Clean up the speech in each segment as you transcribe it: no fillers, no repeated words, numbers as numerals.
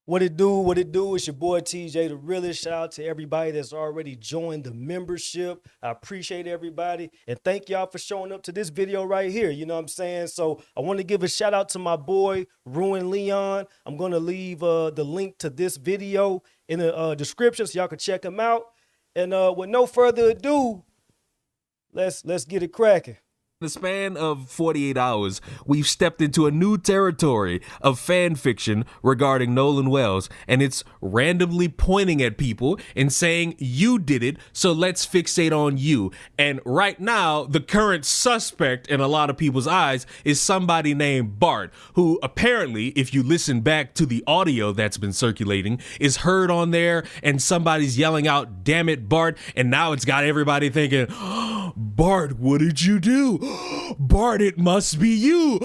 What it do? What it do? It's your boy TJ, the realest. Shout out to everybody that's already joined the membership. I appreciate everybody. And thank y'all for showing up to this video right here. You know what I'm saying? So I want to give a shout out to my boy, RuinedLeon. I'm going to leave the link to this video in the description so y'all can check him out. And with no further ado, let's get it cracking. In the span of 48 hours, we've stepped into a new territory of fan fiction regarding Nolan Wells, and it's randomly pointing at people and saying, you did it, so let's fixate on you. And right now, the current suspect in a lot of people's eyes is somebody named Bart, who apparently, if you listen back to the audio that's been circulating, is heard on there, and somebody's yelling out, damn it, Bart, and now it's got everybody thinking, Bart, what did you do? Bart, it must be you.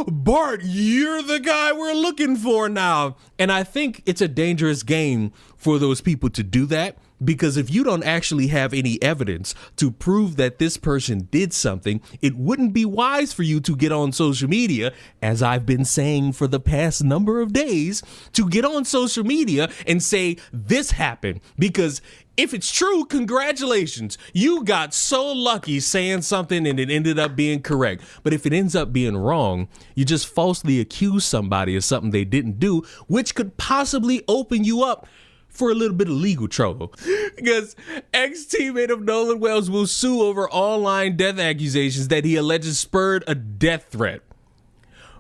Bart, you're the guy we're looking for now. And I think it's a dangerous game for those people to do that, because if you don't actually have any evidence to prove that this person did something, it wouldn't be wise for you to get on social media, as I've been saying for the past number of days, to get on social media and say this happened, because if it's true, congratulations. You got so lucky saying something and it ended up being correct. But if it ends up being wrong, you just falsely accuse somebody of something they didn't do, which could possibly open you up for a little bit of legal trouble. Because ex-teammate of Nolan Wells will sue over online death accusations that he alleges spurred a death threat.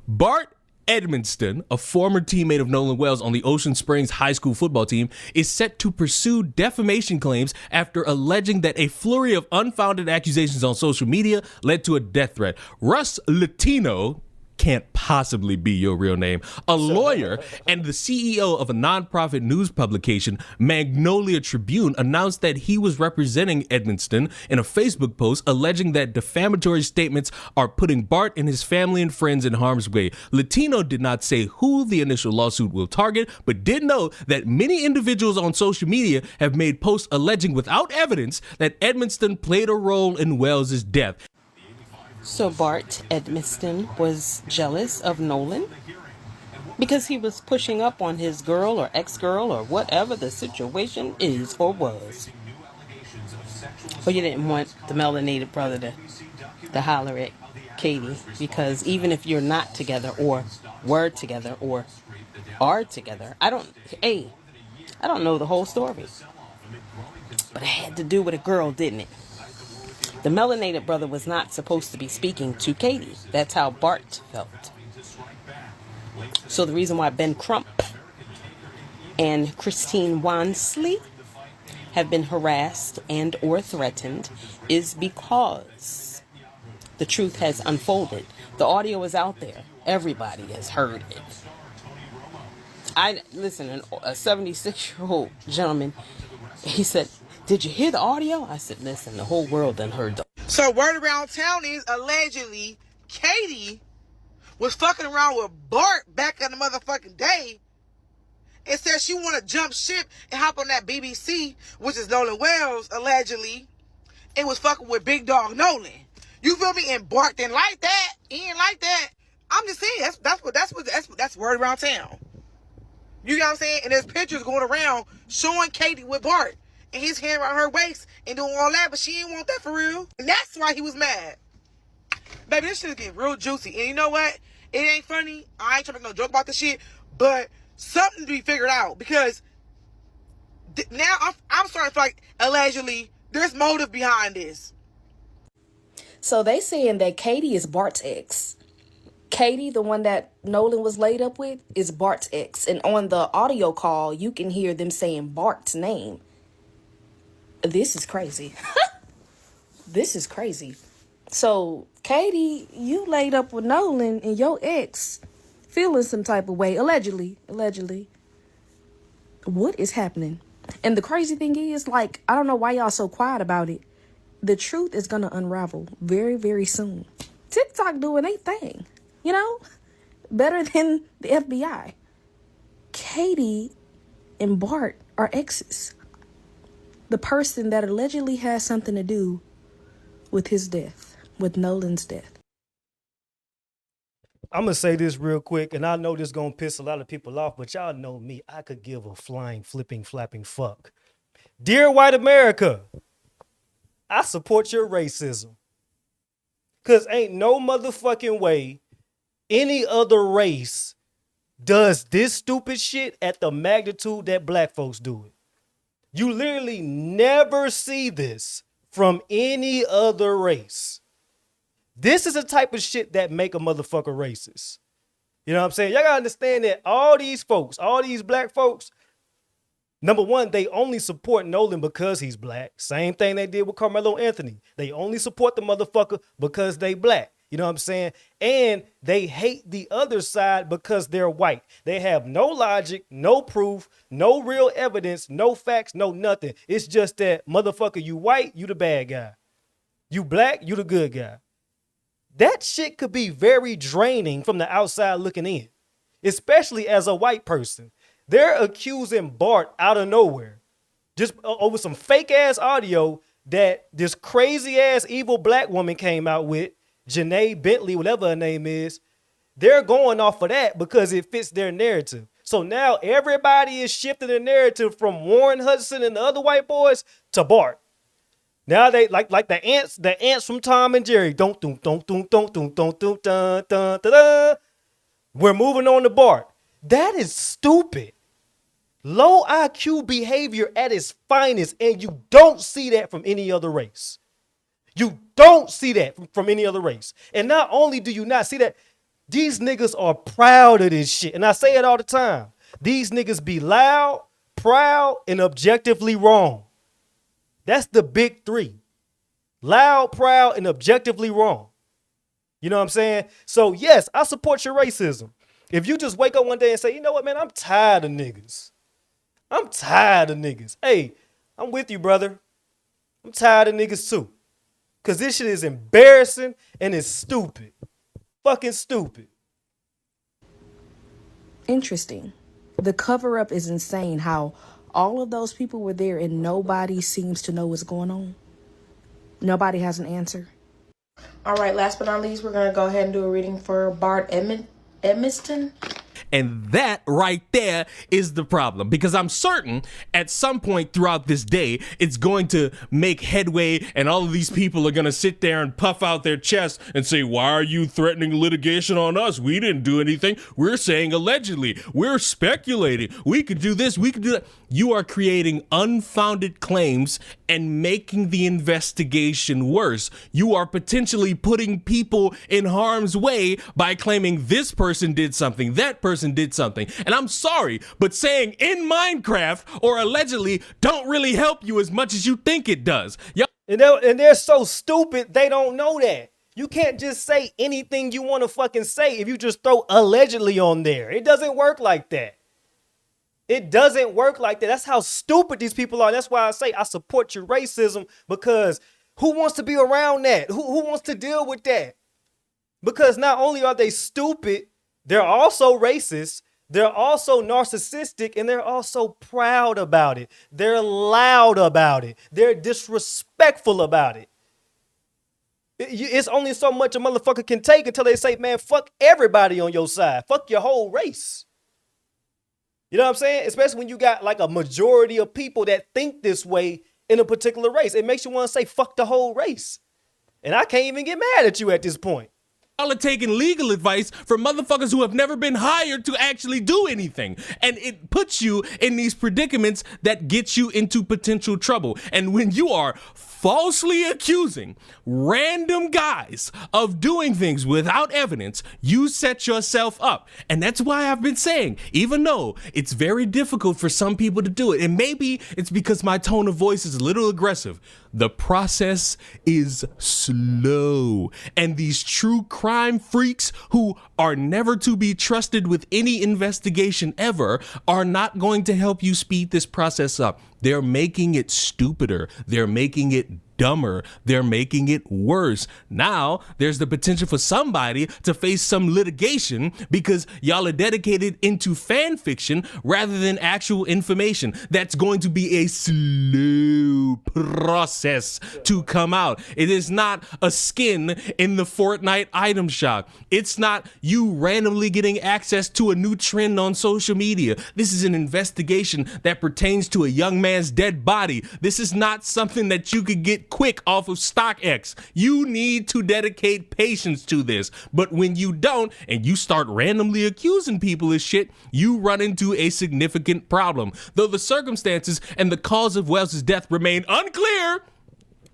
Bart Edmiston, a former teammate of Nolan Wells on the Ocean Springs High School football team, is set to pursue defamation claims after alleging that a flurry of unfounded accusations on social media led to a death threat. Russ Latino can't possibly be your real name, a lawyer and the CEO of a nonprofit news publication, Magnolia Tribune, announced that he was representing Edmiston in a Facebook post alleging that defamatory statements are putting Bart and his family and friends in harm's way. Latino did not say who the initial lawsuit will target, but did note that many individuals on social media have made posts alleging without evidence that Edmiston played a role in Wells' death. So Bart Edmiston was jealous of Nolan because he was pushing up on his girl or ex-girl or whatever the situation is or was. But you didn't want the melanated brother to holler at Katie, because even if you're not together or were together or are together, I don't know the whole story. But it had to do with a girl, didn't it? The melanated brother was not supposed to be speaking to Katie. That's how Bart felt. So the reason why Ben Crump and Christine Wansley have been harassed and or threatened is because the truth has unfolded. The audio is out there. Everybody has heard it. Listen, a 76-year-old gentleman, he said, did you hear the audio? I said, listen, the whole world done heard the. So word around town is allegedly Katie was fucking around with Bart back in the motherfucking day and said she want to jump ship and hop on that BBC, which is Nolan Wells, allegedly, and was fucking with Big Dog Nolan. You feel me? And Bart didn't like that. He didn't like that. I'm just saying, that's word around town. You know what I'm saying? And there's pictures going around showing Katie with Bart and his hand around her waist and doing all that, but she didn't want that for real. And that's why he was mad. Baby, this shit is getting real juicy. And you know what? It ain't funny. I ain't trying to make no joke about this shit, but something to be figured out, because now I'm starting to feel like allegedly there's motive behind this. So they saying that Katie is Bart's ex. Katie, the one that Nolan was laid up with, is Bart's ex. And on the audio call, you can hear them saying Bart's name. This is crazy. This is crazy. So, Katie, you laid up with Nolan and your ex feeling some type of way. Allegedly. What is happening? And the crazy thing is, like, I don't know why y'all so quiet about it. The truth is going to unravel very, very soon. TikTok doing their thing, you know? Better than the FBI. Katie and Bart are exes. The person that allegedly has something to do with his death, with Nolan's death. I'm gonna say this real quick, and I know this gonna piss a lot of people off, but y'all know me. I could give a flying, flipping, flapping fuck. Dear white America, I support your racism. Cause ain't no motherfucking way any other race does this stupid shit at the magnitude that black folks do it. You literally never see this from any other race. This is the type of shit that make a motherfucker racist. You know what I'm saying? Y'all gotta understand that all these folks, all these black folks, number one, they only support Nolan because he's black. Same thing they did with Carmelo Anthony. They only support the motherfucker because they black. You know what I'm saying? And they hate the other side because they're white. They have no logic, no proof, no real evidence, no facts, no nothing. It's just that motherfucker, you white, you the bad guy. You black, you the good guy. That shit could be very draining from the outside looking in, especially as a white person. They're accusing Bart out of nowhere, just over some fake ass audio that this crazy ass evil black woman came out with, Janae Bentley, whatever her name is. They're going off of that because it fits their narrative. So now everybody is shifting the narrative from Warren Hudson and the other white boys to Bart. Now they like the ants from Tom and Jerry. Don't dun dun dun dun dun dun dun dun dun dun. We're moving on to Bart. That is stupid. Low IQ behavior at its finest, and you don't see that from any other race. You don't see that from any other race. And not only do you not see that, these niggas are proud of this shit. And I say it all the time. These niggas be loud, proud, and objectively wrong. That's the big three. Loud, proud, and objectively wrong. You know what I'm saying? So yes, I support your racism. If you just wake up one day and say, you know what, man, I'm tired of niggas. I'm tired of niggas. Hey, I'm with you, brother. I'm tired of niggas too. Because this shit is embarrassing and it's stupid. Fucking stupid. Interesting. The cover up is insane how all of those people were there and nobody seems to know what's going on. Nobody has an answer. All right, last but not least, we're going to go ahead and do a reading for Bart Edmiston. And that right there is the problem, because I'm certain at some point throughout this day, it's going to make headway and all of these people are going to sit there and puff out their chests and say, why are you threatening litigation on us? We didn't do anything. We're saying allegedly. We're speculating. We could do this. We could do that. You are creating unfounded claims and making the investigation worse. You are potentially putting people in harm's way by claiming this person did something, that person did something. And I'm sorry, but saying in Minecraft or allegedly don't really help you as much as you think it does. And they're so stupid, they don't know that. You can't just say anything you want to fucking say if you just throw allegedly on there. It doesn't work like that. It doesn't work like that. That's how stupid these people are. That's why I say I support your racism, because who wants to be around that? Who wants to deal with that? Because not only are they stupid, they're also racist, they're also narcissistic, and they're also proud about it. They're loud about it. They're disrespectful about it. It's only so much a motherfucker can take until they say, man, fuck everybody on your side. Fuck your whole race. You know what I'm saying? Especially when you got like a majority of people that think this way in a particular race. It makes you want to say, fuck the whole race. And I can't even get mad at you at this point. Y'all are taking legal advice from motherfuckers who have never been hired to actually do anything. And it puts you in these predicaments that get you into potential trouble. And when you are falsely accusing random guys of doing things without evidence, you set yourself up. And that's why I've been saying, even though it's very difficult for some people to do it, and maybe it's because my tone of voice is a little aggressive, the process is slow. And these true crime freaks who are never to be trusted with any investigation ever are not going to help you speed this process up. They're making it stupider. They're making it dumber. They're making it worse. Now there's the potential for somebody to face some litigation because y'all are dedicated into fan fiction rather than actual information. That's going to be a slow process to come out. It is not a skin in the Fortnite item shop. It's not you randomly getting access to a new trend on social media. This is an investigation that pertains to a young man's dead body. This is not something that you could get quick off of StockX. You need to dedicate patience to this. But when you don't and you start randomly accusing people of shit, you run into a significant problem. Though the circumstances and the cause of Wells's death remain unclear,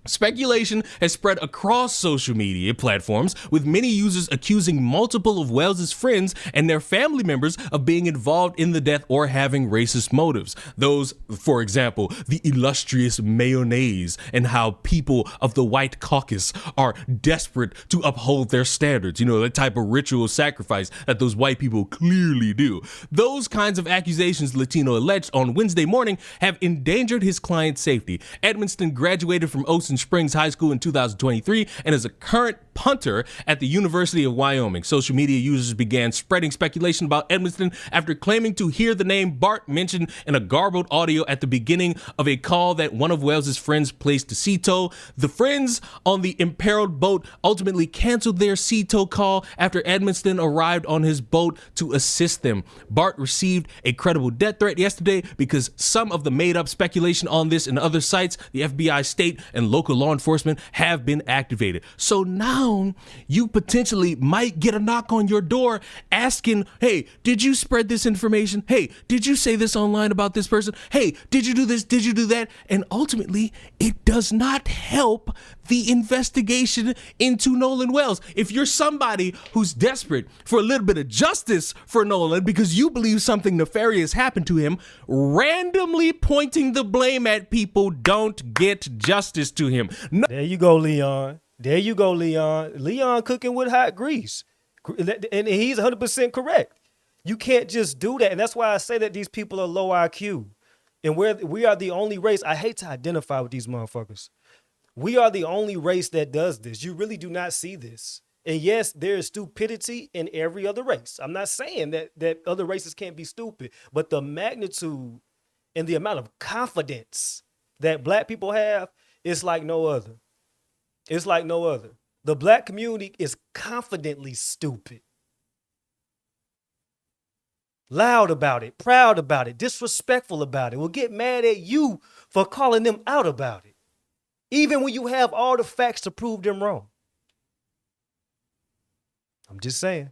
speculation has spread across social media platforms, with many users accusing multiple of Wells's friends and their family members of being involved in the death or having racist motives. Those, for example, the illustrious mayonnaise and how people of the white caucus are desperate to uphold their standards. You know, the type of ritual sacrifice that those white people clearly do. Those kinds of accusations, Latino alleged on Wednesday morning, have endangered his client's safety. Edmonston graduated from Ocean Springs High School in 2023 and is a current punter at the University of Wyoming. Social media users began spreading speculation about Edmonston after claiming to hear the name Bart mentioned in a garbled audio at the beginning of a call that one of Wells's friends placed to sea tow. The friends on the imperiled boat ultimately canceled their sea tow call after Edmonston arrived on his boat to assist them. Bart received a credible death threat yesterday because some of the made-up speculation on this and other sites, the FBI, state, and local law enforcement have been activated. So now you potentially might get a knock on your door asking, hey, did you spread this information? Hey, did you say this online about this person? Hey, did you do this? Did you do that? And ultimately, it does not help the investigation into Nolan Wells. If you're somebody who's desperate for a little bit of justice for Nolan because you believe something nefarious happened to him, randomly pointing the blame at people don't get justice to him. No. There you go, Leon. There you go, Leon. Leon cooking with hot grease. And he's 100% correct. You can't just do that. And that's why I say that these people are low IQ. And we are the only race. I hate to identify with these motherfuckers. We are the only race that does this. You really do not see this. And yes, there is stupidity in every other race. I'm not saying that other races can't be stupid, but the magnitude and the amount of confidence that black people have is like no other. It's like no other. The black community is confidently stupid. Loud about it, proud about it, disrespectful about it, will get mad at you for calling them out about it, even when you have all the facts to prove them wrong. I'm just saying.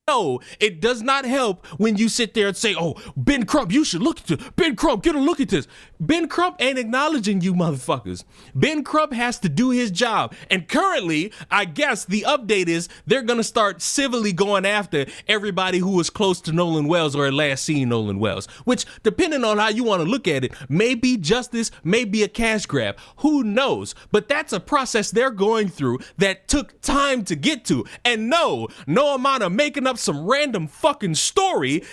No, it does not help when you sit there and say, oh, Ben Crump, you should look at this. Ben Crump, get a look at this. Ben Crump ain't acknowledging you motherfuckers. Ben Crump has to do his job. And currently, I guess the update is they're going to start civilly going after everybody who was close to Nolan Wells or had last seen Nolan Wells, which, depending on how you want to look at it, may be justice, may be a cash grab. Who knows? But that's a process they're going through that took time to get to. And no amount of making up some random fucking story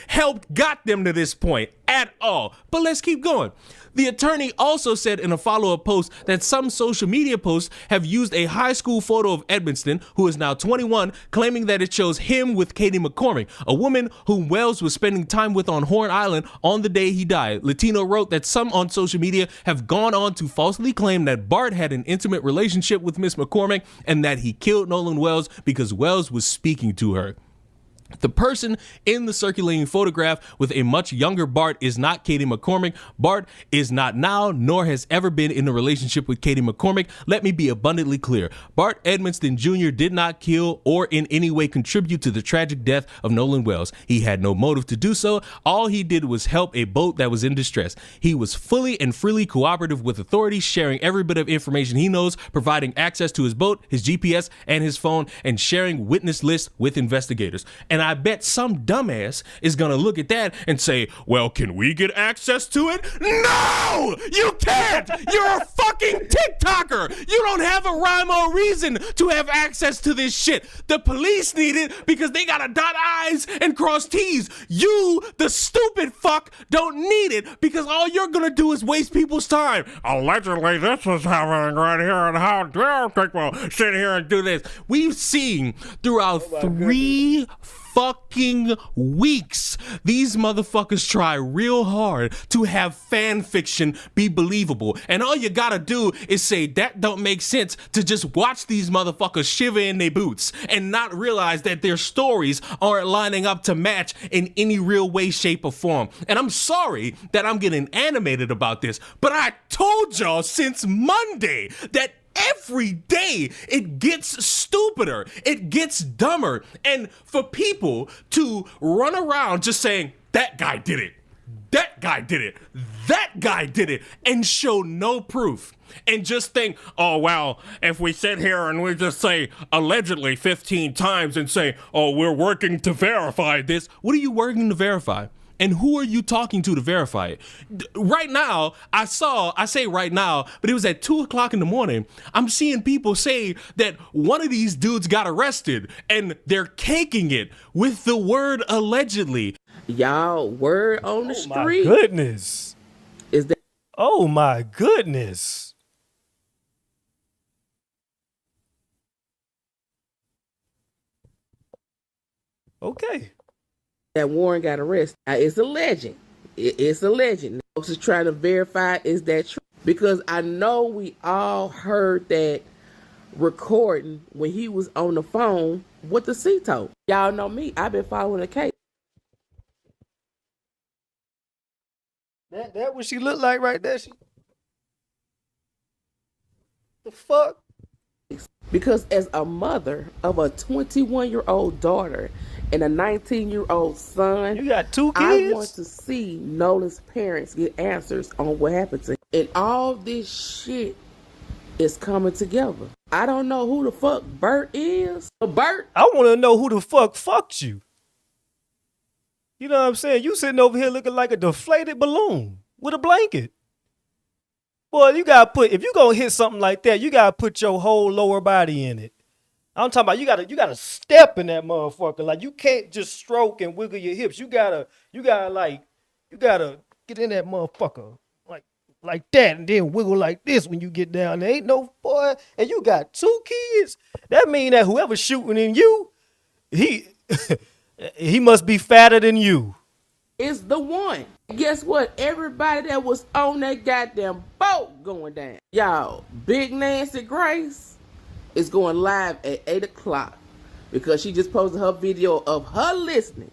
got them to this point at all. But let's keep going. The attorney also said in a follow-up post that some social media posts have used a high school photo of Edmonston, who is now 21, claiming that it shows him with Katie McCormick, a woman whom Wells was spending time with on Horn Island on the day he died. Latino wrote that some on social media have gone on to falsely claim that Bart had an intimate relationship with Miss McCormick and that he killed Nolan Wells because Wells was speaking to her. The person in the circulating photograph with a much younger Bart is not Katie McCormick. Bart is not now, nor has ever been in a relationship with Katie McCormick. Let me be abundantly clear. Bart Edmonston Jr. did not kill or in any way contribute to the tragic death of Nolan Wells. He had no motive to do so. All he did was help a boat that was in distress. He was fully and freely cooperative with authorities, sharing every bit of information he knows, providing access to his boat, his GPS, and his phone, and sharing witness lists with investigators. And I bet some dumbass is gonna look at that and say, well, can we get access to it? No, you can't. You're a fucking TikToker. You don't have a rhyme or reason to have access to this shit. The police need it because they gotta dot I's and cross T's. You, the stupid fuck, don't need it because all you're gonna do is waste people's time. Allegedly, this was happening right here, and how dare people sit here and do this? We've seen throughout 3 fucking weeks these motherfuckers try real hard to have fan fiction be believable, and all you gotta do is say that don't make sense to just watch these motherfuckers shiver in their boots and not realize that their stories aren't lining up to match in any real way, shape, or form. And I'm sorry that I'm getting animated about this, but I told y'all since Monday that every day it gets stupider, it gets dumber, and for people to run around just saying, that guy did it, that guy did it, that guy did it, and show no proof, and just think, oh, well, if we sit here and we just say allegedly 15 times and say, oh, we're working to verify this, what are you working to verify? And who are you talking to verify it? Right now, I say right now, but it was at 2 o'clock in the morning. I'm seeing people say that one of these dudes got arrested and they're caking it with the word allegedly. Y'all, word on the street. My goodness. Is that Oh my goodness. Okay. that Warren got arrested? It's a legend. It's a legend. Folks is trying to verify, is that true? Because I know we all heard that recording when he was on the phone with the CETO. Y'all know me. I've been following the case. That what she looked like right there? The fuck? Because as a mother of a 21-year-old daughter and a 19-year-old son, You got 2 kids? I want to see Nolan's parents get answers on what happened to him. And all this shit is coming together. I don't know who the fuck Bert is. Bert? I want to know who the fuck fucked you. You know what I'm saying? You sitting over here looking like a deflated balloon with a blanket. Boy, you gotta put, if you gonna hit something like that, you gotta put your whole lower body in it. I'm talking about you gotta step in that motherfucker. Like you can't just stroke and wiggle your hips. You gotta get in that motherfucker like that and then wiggle like this when you get down there. Ain't no boy, and you got 2 kids. That mean that whoever's shooting in you, he he must be fatter than you. Is the one. Guess what? Everybody that was on that goddamn boat going down. Y'all, Big Nancy Grace is going live at 8 o'clock because she just posted her video of her listening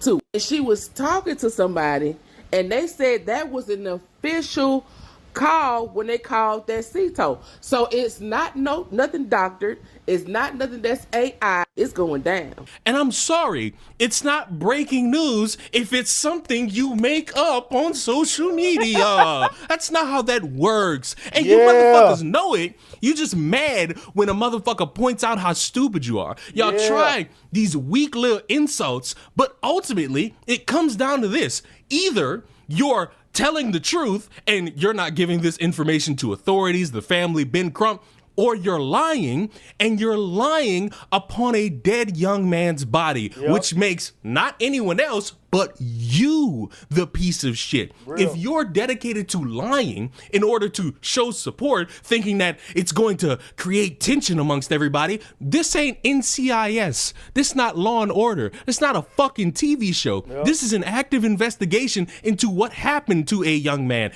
to. And she was talking to somebody and they said that was an official call when they called that CETO. So it's not nothing doctored. It's not nothing that's AI. It's going down. And I'm sorry, it's not breaking news if it's something you make up on social media. That's not how that works. And you motherfuckers know it. You just mad when a motherfucker points out how stupid you are. Y'all try these weak little insults, but ultimately it comes down to this. Either you're telling the truth and you're not giving this information to authorities, the family, Ben Crump, or you're lying, and you're lying upon a dead young man's body, which makes not anyone else but you the piece of shit. If you're dedicated to lying in order to show support, thinking that it's going to create tension amongst everybody, this ain't NCIS. This not Law and Order. It's not a fucking TV show. This is an active investigation into what happened to a young man.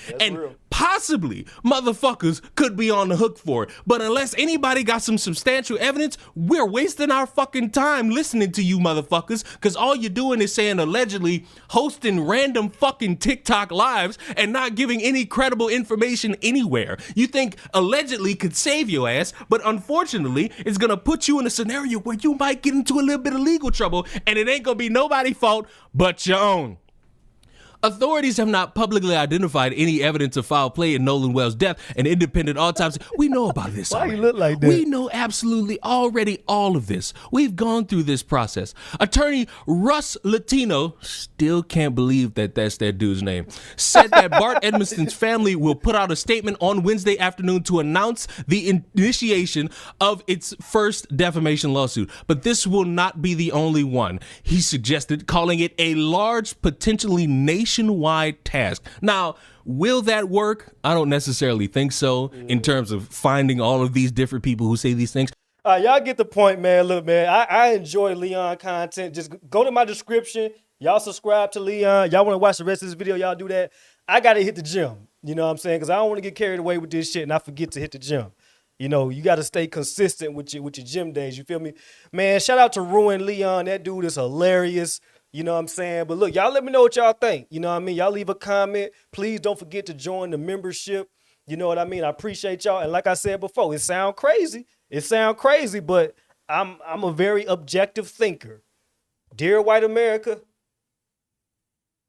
Possibly motherfuckers could be on the hook for it. But unless anybody got some substantial evidence, we're wasting our fucking time listening to you motherfuckers, because all you're doing is saying allegedly, hosting random fucking TikTok lives and not giving any credible information anywhere. You think allegedly could save your ass, but unfortunately it's gonna put you in a scenario where you might get into a little bit of legal trouble, and it ain't gonna be nobody's fault but your own. Authorities have not publicly identified any evidence of foul play in Nolan Wells' death. An independent autopsy. We know about this Why already. you look like that? We know absolutely already all of this. We've gone through this process. Attorney Russ Latino, still can't believe that that's that dude's name, said that Bart Edmiston's family will put out a statement on Wednesday afternoon to announce the initiation of its first defamation lawsuit. But this will not be the only one, he suggested, calling it a large, potentially nationwide task. Now, will that work? I don't necessarily think so in terms of finding all of these different people who say these things. Y'all get the point, man. Look, man, I enjoy Leon content. Just go to my description. Y'all subscribe to Leon. Y'all want to watch the rest of this video, y'all do that. I got to hit the gym. You know what I'm saying? Because I don't want to get carried away with this shit and I forget to hit the gym. You know, you got to stay consistent with your gym days. You feel me? Man, shout out to RuinedLeon. That dude is hilarious. You know what I'm saying? But look, y'all let me know what y'all think. You know what I mean? Y'all leave a comment. Please don't forget to join the membership. You know what I mean? I appreciate y'all. And like I said before, it sound crazy. But I'm a very objective thinker. Dear white America,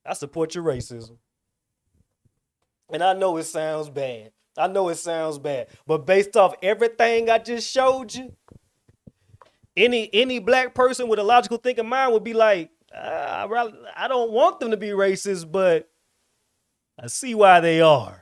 I support your racism. And I know it sounds bad. But based off everything I just showed you, any black person with a logical thinking mind would be like, I don't want them to be racist, but I see why they are.